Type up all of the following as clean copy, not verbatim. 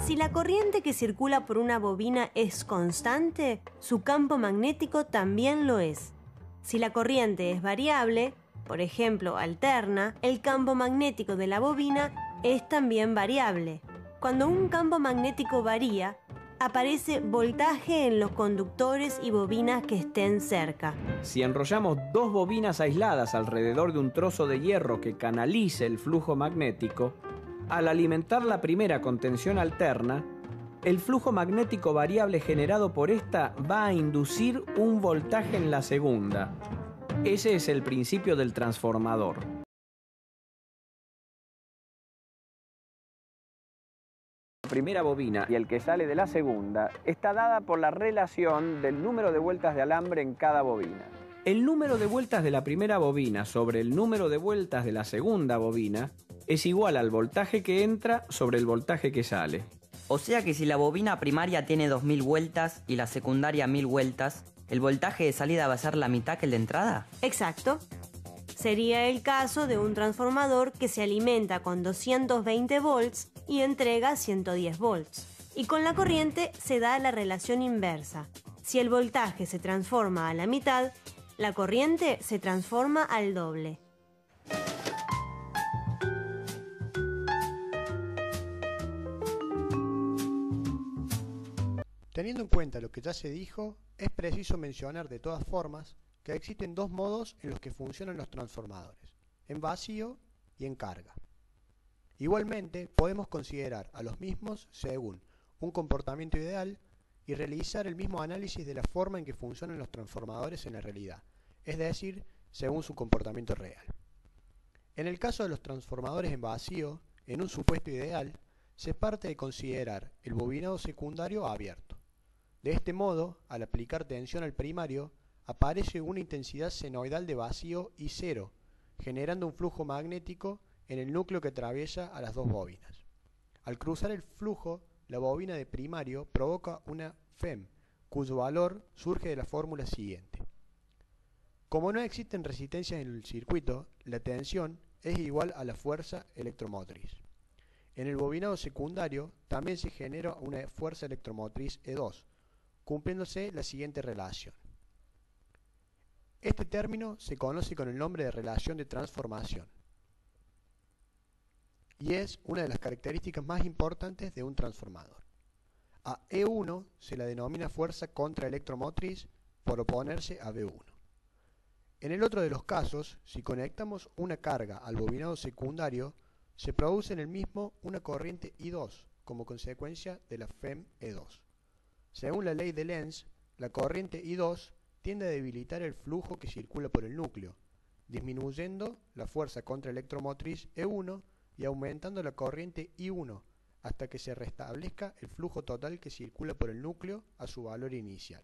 Si la corriente que circula por una bobina es constante, su campo magnético también lo es. Si la corriente es variable, por ejemplo alterna, el campo magnético de la bobina es también variable. Cuando un campo magnético varía, aparece voltaje en los conductores y bobinas que estén cerca. Si enrollamos dos bobinas aisladas alrededor de un trozo de hierro que canalice el flujo magnético, al alimentar la primera con tensión alterna, el flujo magnético variable generado por esta va a inducir un voltaje en la segunda. Ese es el principio del transformador. La primera bobina y el que sale de la segunda está dada por la relación del número de vueltas de alambre en cada bobina. El número de vueltas de la primera bobina sobre el número de vueltas de la segunda bobina es igual al voltaje que entra sobre el voltaje que sale. O sea que si la bobina primaria tiene 2000 vueltas y la secundaria 1000 vueltas, ¿el voltaje de salida va a ser la mitad que el de entrada? Exacto. Sería el caso de un transformador que se alimenta con 220 volts y entrega 110 volts. Y con la corriente se da la relación inversa. Si el voltaje se transforma a la mitad, la corriente se transforma al doble. Teniendo en cuenta lo que ya se dijo, es preciso mencionar de todas formas que existen dos modos en los que funcionan los transformadores, en vacío y en carga. Igualmente, podemos considerar a los mismos según un comportamiento ideal y realizar el mismo análisis de la forma en que funcionan los transformadores en la realidad, es decir, según su comportamiento real. En el caso de los transformadores en vacío, en un supuesto ideal, se parte de considerar el bobinado secundario abierto. De este modo, al aplicar tensión al primario, aparece una intensidad senoidal de vacío y cero, generando un flujo magnético en el núcleo que atraviesa a las dos bobinas. Al cruzar el flujo, la bobina de primario provoca una FEM, cuyo valor surge de la fórmula siguiente. Como no existen resistencias en el circuito, la tensión es igual a la fuerza electromotriz. En el bobinado secundario también se genera una fuerza electromotriz E2, cumpliéndose la siguiente relación. Este término se conoce con el nombre de relación de transformación y es una de las características más importantes de un transformador. A E1 se la denomina fuerza contraelectromotriz por oponerse a B1. En el otro de los casos, si conectamos una carga al bobinado secundario, se produce en el mismo una corriente I2 como consecuencia de la FEM E2. Según la ley de Lenz, la corriente I2 tiende a debilitar el flujo que circula por el núcleo, disminuyendo la fuerza contraelectromotriz E1 y aumentando la corriente I1 hasta que se restablezca el flujo total que circula por el núcleo a su valor inicial.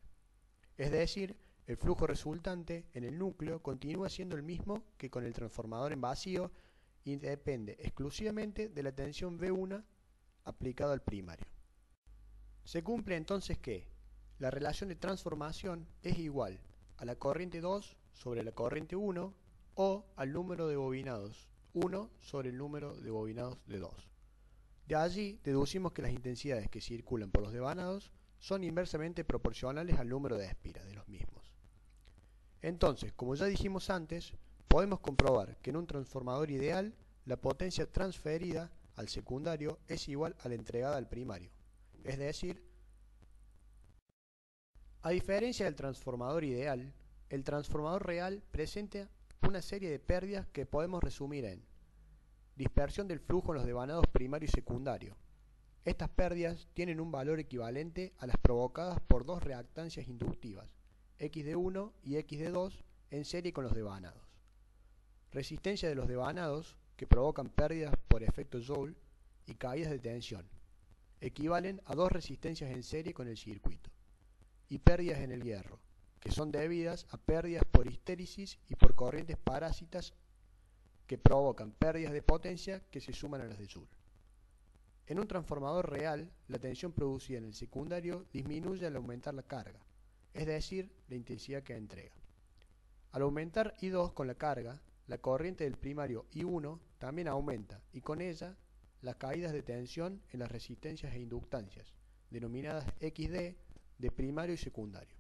Es decir, el flujo resultante en el núcleo continúa siendo el mismo que con el transformador en vacío y depende exclusivamente de la tensión V1 aplicada al primario. Se cumple entonces que la relación de transformación es igual a la corriente 2 sobre la corriente 1 o al número de bobinados 1 sobre el número de bobinados de 2. De allí deducimos que las intensidades que circulan por los devanados son inversamente proporcionales al número de espiras de los mismos. Entonces, como ya dijimos antes, podemos comprobar que en un transformador ideal la potencia transferida al secundario es igual a la entregada al primario. Es decir, a diferencia del transformador ideal, el transformador real presenta una serie de pérdidas que podemos resumir en dispersión del flujo en los devanados primario y secundario. Estas pérdidas tienen un valor equivalente a las provocadas por dos reactancias inductivas, XD1 y XD2, en serie con los devanados. Resistencia de los devanados, que provocan pérdidas por efecto Joule, y caídas de tensión, equivalen a dos resistencias en serie con el circuito, y pérdidas en el hierro, que son debidas a pérdidas por histéresis y por corrientes parásitas que provocan pérdidas de potencia que se suman a las de Joule. En un transformador real, la tensión producida en el secundario disminuye al aumentar la carga, es decir, la intensidad que entrega. Al aumentar I2 con la carga, la corriente del primario I1 también aumenta y con ella las caídas de tensión en las resistencias e inductancias, denominadas XD, de primario y secundario.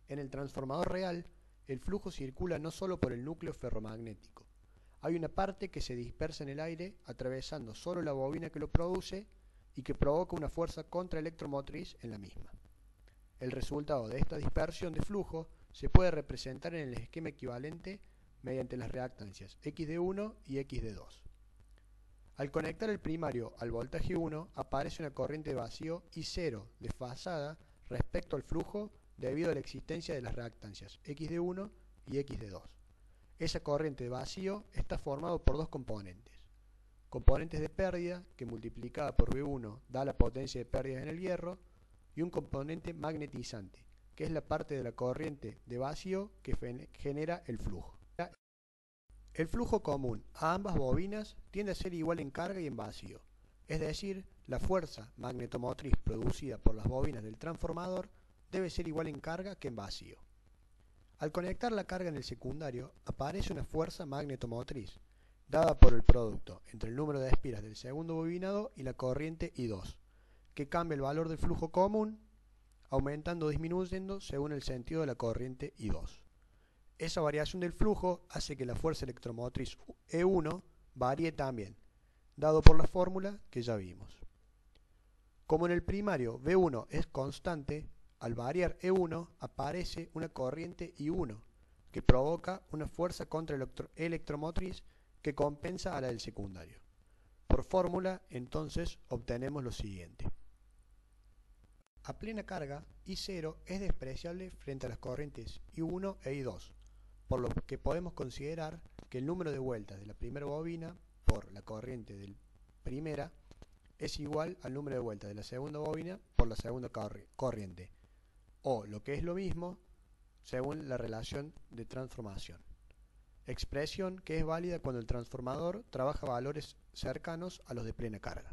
En el transformador real, el flujo circula no solo por el núcleo ferromagnético. Hay una parte que se dispersa en el aire atravesando solo la bobina que lo produce y que provoca una fuerza contraelectromotriz en la misma. El resultado de esta dispersión de flujo se puede representar en el esquema equivalente mediante las reactancias XD1 y XD2. Al conectar el primario al voltaje 1, aparece una corriente de vacío I0 desfasada respecto al flujo debido a la existencia de las reactancias XD1 y XD2. Esa corriente de vacío está formado por dos componentes. Componentes de pérdida, que multiplicada por V1 da la potencia de pérdida en el hierro, y un componente magnetizante, que es la parte de la corriente de vacío que genera el flujo. El flujo común a ambas bobinas tiende a ser igual en carga y en vacío, es decir, la fuerza magnetomotriz producida por las bobinas del transformador debe ser igual en carga que en vacío. Al conectar la carga en el secundario, aparece una fuerza magnetomotriz, dada por el producto entre el número de espiras del segundo bobinado y la corriente I2, que cambia el valor del flujo común, aumentando o disminuyendo según el sentido de la corriente I2. Esa variación del flujo hace que la fuerza electromotriz E1 varíe también, dado por la fórmula que ya vimos. Como en el primario V1 es constante, al variar E1 aparece una corriente I1 que provoca una fuerza contraelectromotriz que compensa a la del secundario. Por fórmula, entonces, obtenemos lo siguiente. A plena carga, I0 es despreciable frente a las corrientes I1 e I2, por lo que podemos considerar que el número de vueltas de la primera bobina por la corriente de primera es igual al número de vueltas de la segunda bobina por la segunda corriente, o lo que es lo mismo, según la relación de transformación. Expresión que es válida cuando el transformador trabaja valores cercanos a los de plena carga.